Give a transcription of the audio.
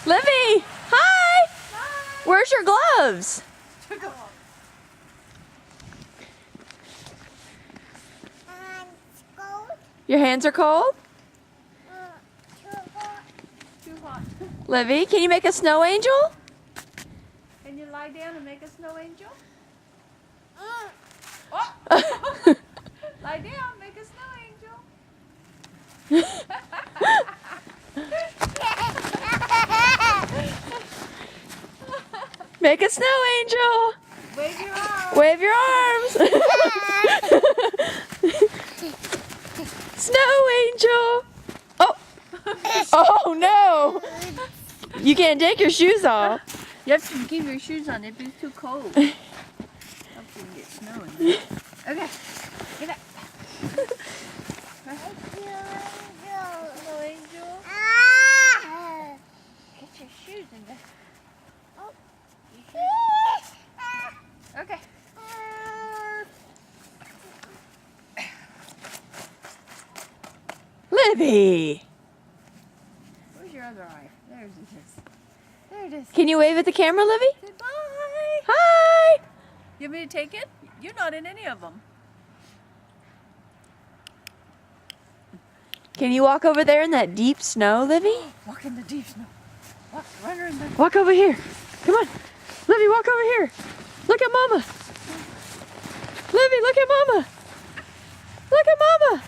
Livy, hi. Hi. Where's your gloves? Took off. Your hands are cold? Too hot. Livy, can you make a snow angel? Can you lie down and make a snow angel? Lie down, make a snow angel. Make a snow angel. Wave your arms. Wave your arms. Snow angel. Oh. Oh no. You can't take your shoes off. You have to keep your shoes on. It'd be too cold. Hope you can get snow in there. Okay. Get up. Snow angel. Get your shoes in there. Oh. Okay. Livy. Where's your other eye? There's it is. There it is. Can you wave at the camera, Livy? Goodbye. Hi. You want me to take it? You're not in any of them. Can you walk over there in that deep snow, Livy? Walk in the deep snow. Walk, run her in the... Walk over here. Come on. Livy, walk over here. Look at Mama. Livy, look at Mama. Look at Mama.